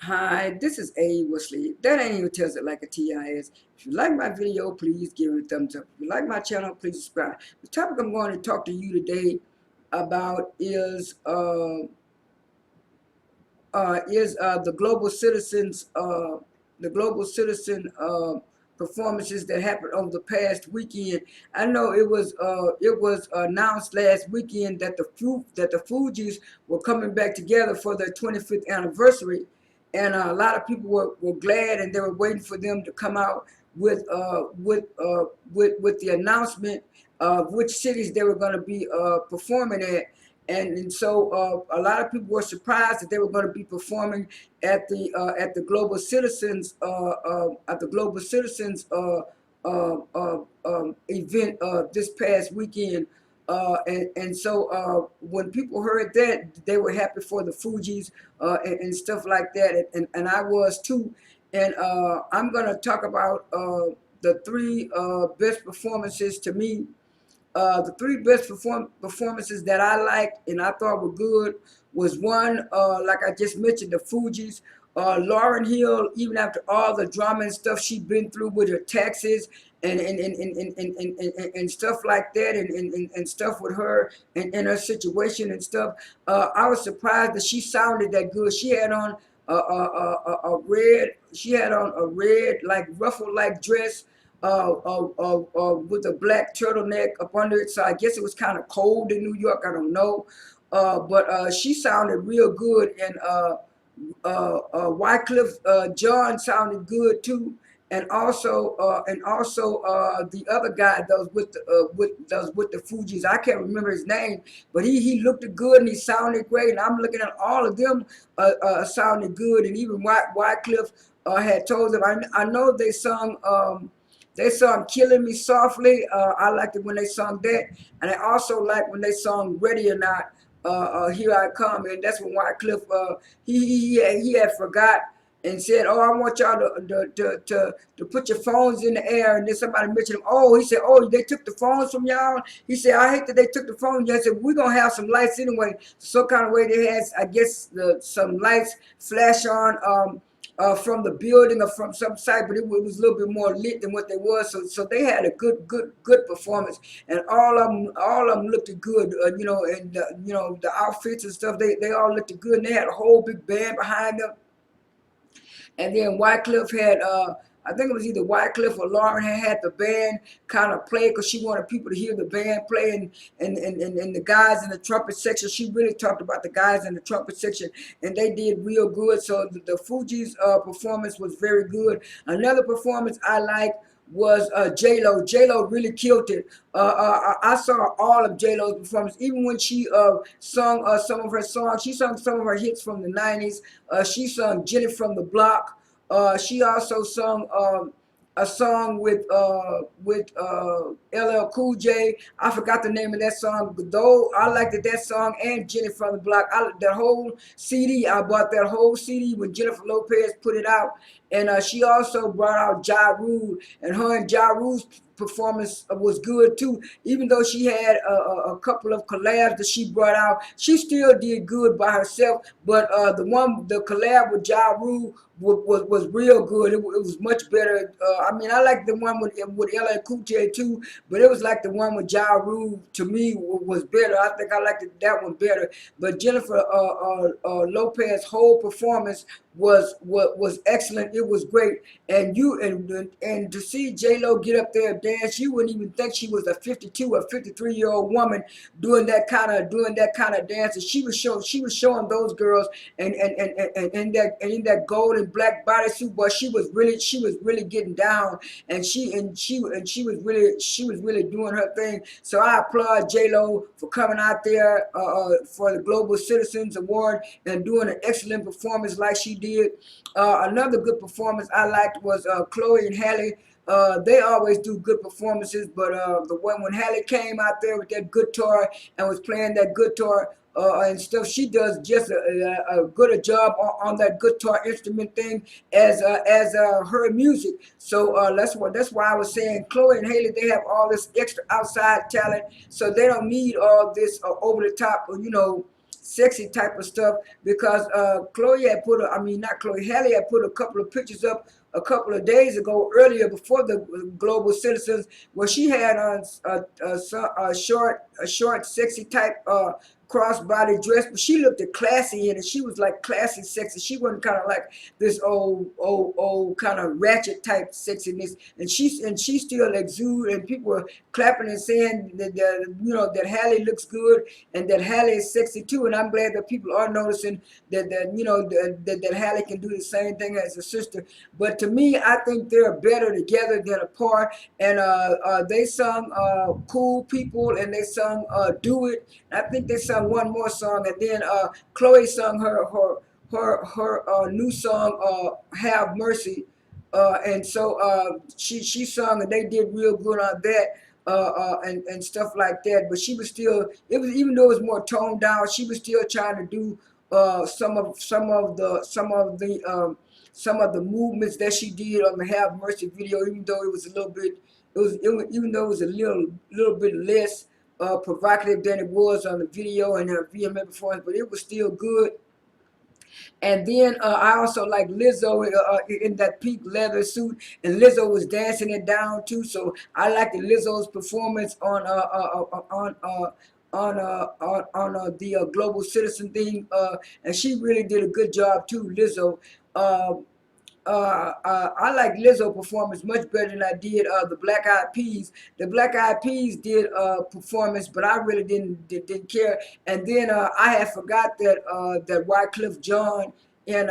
Hi, this is A. Wesley. That ain't even tells it like a TIS. If you like my video, please give it a thumbs up. If you like my channel, please subscribe. The topic I'm going to talk to you today about is the global citizens the global citizen performances that happened over the past weekend. I know it was announced last weekend that the Fugees were coming back together for their 25th anniversary, and a lot of people were glad, and they were waiting for them to come out with the announcement of which cities they were going to be performing at. And so a lot of people were surprised that they were going to be performing at the Global Citizens event this past weekend. And so when people heard that, they were happy for the Fugees and stuff like that, and I was too. And I'm going to talk about the three best performances to me. The three best performances that I liked and I thought were good was one, like I just mentioned, the Fugees. Lauryn Hill, even after all the drama and stuff she'd been through with her taxes and stuff like that, and stuff with her and her situation and stuff, I was surprised that she sounded that good. She had on a red like ruffle like dress with a black turtleneck up under it. So I guess it was kind of cold in New York. I don't know. But she sounded real good. And Wycliffe John sounded good too. And also the other guy that was with the Fugees. I can't remember his name, but he looked good and he sounded great. And I'm looking at all of them sounding good. And even Wycliffe had told them. I know they sung "Killing Me Softly." I liked it when they sung that, and I also like when they sung "Ready or Not." Here I come, and that's when Wycliffe he had forgot and said, "Oh, I want y'all to put your phones in the air." And then somebody mentioned him. Oh, he said, "Oh, they took the phones from y'all." He said, "I hate that they took the phone." I said, "We're gonna have some lights anyway." Some kind of way they had, I guess, some lights flash on. From the building or from some site, but it was a little bit more lit than what they was. So they had a good performance, and all of them looked good. And the outfits and stuff. They all looked good, and they had a whole big band behind them. And then Wycliffe had, I think it was either Wycliffe or Lauren had the band kind of play because she wanted people to hear the band play, and the guys in the trumpet section. She really talked about the guys in the trumpet section, and they did real good. So the Fugees performance was very good. Another performance I liked was J-Lo. J-Lo really killed it. I saw all of J-Lo's performance, even when she sung some of her songs. She sung some of her hits from the 90s. She sung Jenny from the Block. She also sung a song with LL Cool J. I forgot the name of that song, but though I liked that song and Jenny from the Block. That whole CD, I bought that whole CD when Jennifer Lopez put it out. And she also brought out Ja Rule, and her and Ja Rule's performance was good too. Even though she had a couple of collabs that she brought out, she still did good by herself. But the collab with Ja Rule was real good. It was much better. I mean, I like the one with LL Cool J too, but it was like the one with Ja Rule to me was better. I think I liked that one better. But Jennifer Lopez's whole performance was excellent. It was great, and to see J Lo get up there and dance, you wouldn't even think she was a 52 or 53-year-old woman doing that kind of dance. And she was showing those girls, and in that gold and black bodysuit, but she was really getting down, and she was really doing her thing. So I applaud J Lo for coming out there for the Global Citizens Award and doing an excellent performance like she did. Another good performance I liked was Chole and Hallie. They always do good performances, but the one when Hallie came out there with that guitar and was playing that guitar and stuff, she does just a good a job on that guitar instrument thing as her music. So that's why I was saying Chloe and Haley, they have all this extra outside talent, so they don't need all this over the top, sexy type of stuff, because Chloe had put I mean not Chloe, Hallie had put a couple of pictures up a couple of days ago, earlier before the Global Citizens, where she had on a short, sexy type crossbody dress, but she looked classy in it. She was like classy, sexy. She wasn't kind of like this old kind of ratchet type sexiness. And she still exude, and people were clapping and saying that Hallie looks good and that Hallie is sexy too. And I'm glad that people are noticing that Hallie can do the same thing as her sister. But to me, I think they're better together than apart. And they sung "Cool People" and they sung "Do It." And I think they sung one more song, and then Chloe sung her new song "Have Mercy." And so she sung, and they did real good on that. And stuff like that, but she was still, it was, even though it was more toned down, she was still trying to do some of the movements that she did on the Have Mercy video, even though it was a little bit, even though it was a little bit less provocative than it was on the video and her VMA performance, but it was still good. And then I also like Lizzo in that pink leather suit, and Lizzo was dancing it down too. So I liked Lizzo's performance on the Global Citizen thing, and she really did a good job too, Lizzo. Uh, I like Lizzo performance much better than I did the Black Eyed Peas. The Black Eyed Peas did performance, but I really didn't care. And then I had forgot that Wycliffe John and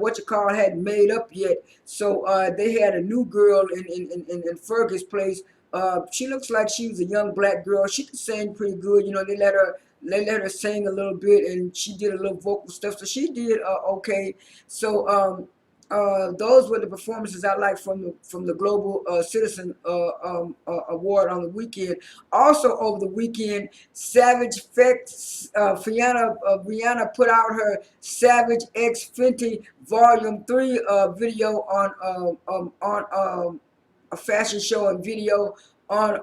what you call hadn't made up yet. So they had a new girl in Fergie's place. She looks like she was a young black girl. She could sing pretty good. They let her sing a little bit, and she did a little vocal stuff. So she did okay. So those were the performances I liked from the Global Citizen Award on the weekend. Also over the weekend, Savage X Rihanna put out her Savage X Fenty Volume 3 video on a fashion show and video on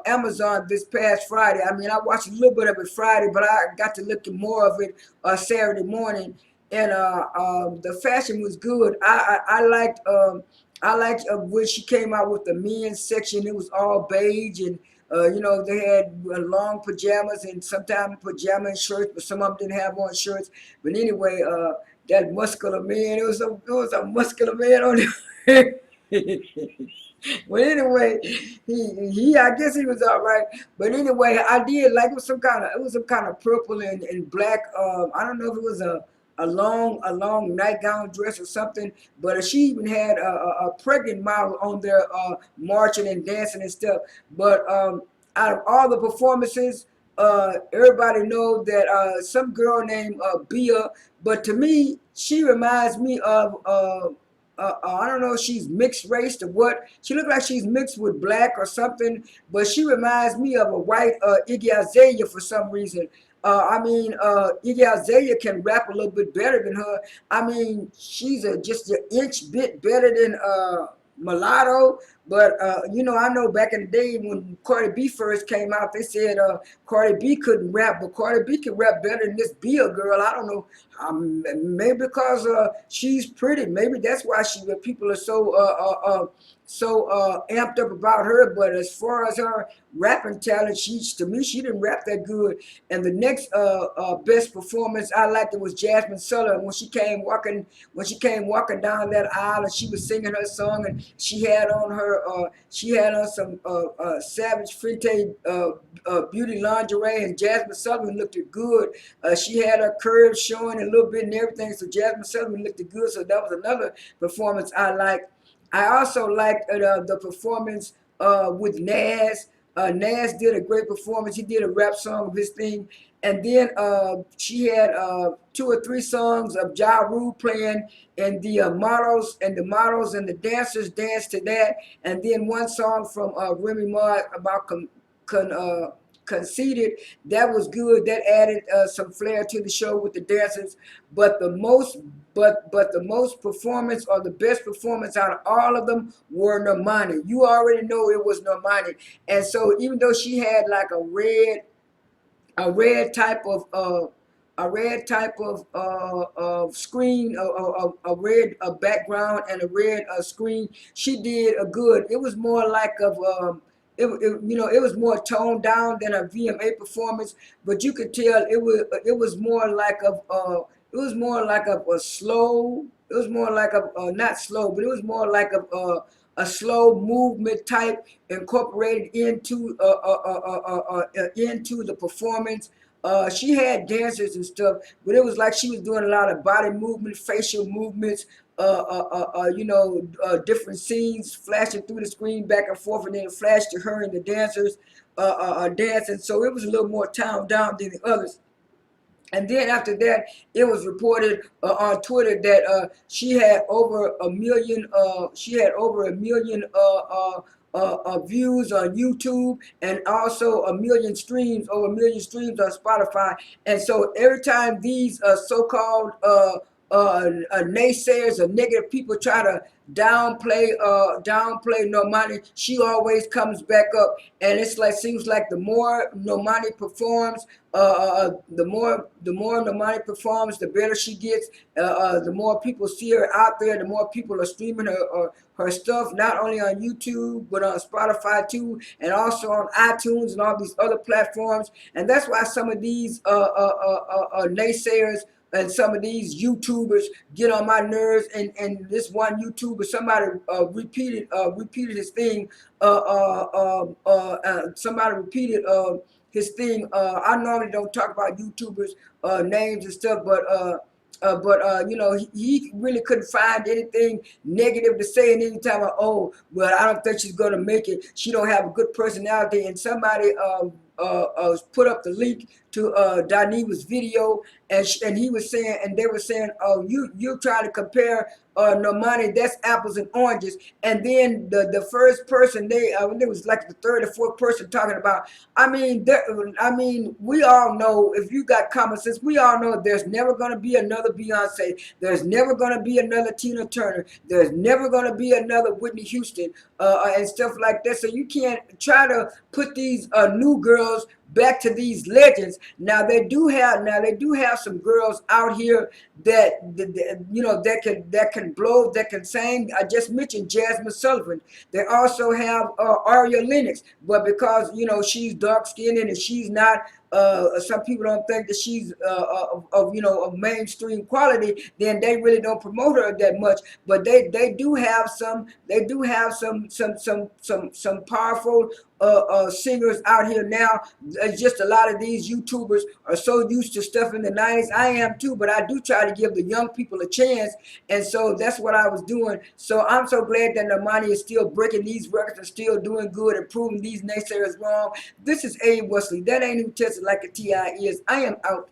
Amazon this past Friday. I mean, I watched a little bit of it Friday, but I got to look at more of it Saturday morning. And the fashion was good. I liked when she came out with the men's section. It was all beige, and they had long pajamas and sometimes pajama and shirts, but some of them didn't have on shirts. But anyway, that muscular man, it was a muscular man on there. Well, anyway, he I guess he was all right. But anyway, I did like it was some kind of purple and black. I don't know if it was a long nightgown dress or something. But she even had a pregnant model on there marching and dancing and stuff. But out of all the performances, everybody know that some girl named Bia. But to me, she reminds me of I don't know if she's mixed race or what. She looks like she's mixed with black or something, but she reminds me of a white Iggy Azalea for some reason. Iggy Azalea can rap a little bit better than her. I mean, she's just an inch bit better than Mulatto. But I know back in the day when Cardi B first came out, they said Cardi B couldn't rap, but Cardi B can rap better than this Bia girl. I don't know. Maybe because she's pretty. Maybe that's why people are so amped up about her. But as far as her rapping talent, to me she didn't rap that good. And the next best performance I liked, it was Jasmine Sullivan when she came walking down that aisle, and she was singing her song, and she had on some Savage Fenty beauty lingerie, and Jasmine Sullivan looked good. She had her curves showing a little bit and everything, so Jasmine Sullivan looked good. So that was another performance I liked. I also liked the performance with Nas. Nas did a great performance. He did a rap song of his thing. And then she had 2 or 3 songs of Ja Rule playing, and the models and the dancers danced to that. And then one song from Remy Ma about Conceited. That was good. That added some flair to the show with the dancers. But the most performance, or the best performance out of all of them, were Normani. You already know it was Normani. And so even though she had like a red type of type of screen, a red background and a red screen. She did a good. It was more like of it was more toned down than a VMA performance, but you could tell it was more like it was more like a slow. It was more like not slow, but it was more like a slow movement type incorporated into the performance. She had dancers and stuff, but it was like she was doing a lot of body movement, facial movements, different scenes flashing through the screen back and forth, and then flash to her and the dancers dancing. So it was a little more toned down than the others. And then after that, it was reported on Twitter that she had over a million. She had over a million views on YouTube, and also a million streams, over a million streams on Spotify. And so every time these so-called naysayers or negative people try to downplay Normani, she always comes back up. And it's like, seems like the more Normani performs, the more Normani performs, the better she gets. The more people see her out there, the more people are streaming her stuff, not only on YouTube but on Spotify too, and also on iTunes and all these other platforms. And that's why some of these naysayers and some of these YouTubers get on my nerves. And this one YouTuber, somebody repeated his thing. Somebody repeated his thing. I normally don't talk about YouTubers names and stuff, but he really couldn't find anything negative to say. And anytime, well, I don't think she's gonna make it. She don't have a good personality. And somebody put up the link to Daniva's video, and he was saying, and they were saying, oh, you're trying to compare Normani, that's apples and oranges. And then the first person, it was like the third or fourth person talking about. I mean, we all know, if you got common sense, we all know there's never gonna be another Beyonce. There's never gonna be another Tina Turner. There's never gonna be another Whitney Houston and stuff like that. So you can't try to put these new girls back to these legends. Now they do have some girls out here that that can blow, that can sing. I just mentioned Jasmine Sullivan. They also have Aria Lennox, but because she's dark skinned and she's not. Some people don't think that she's of mainstream quality. Then they really don't promote her that much. But they do have some powerful singers out here now. It's just a lot of these YouTubers are so used to stuff in the 90s. I am too, but I do try to give the young people a chance. And so that's what I was doing. So I'm so glad that Normani is still breaking these records and still doing good and proving these naysayers wrong. This is Abe Wesley. That ain't who tested like a TI is. I am out.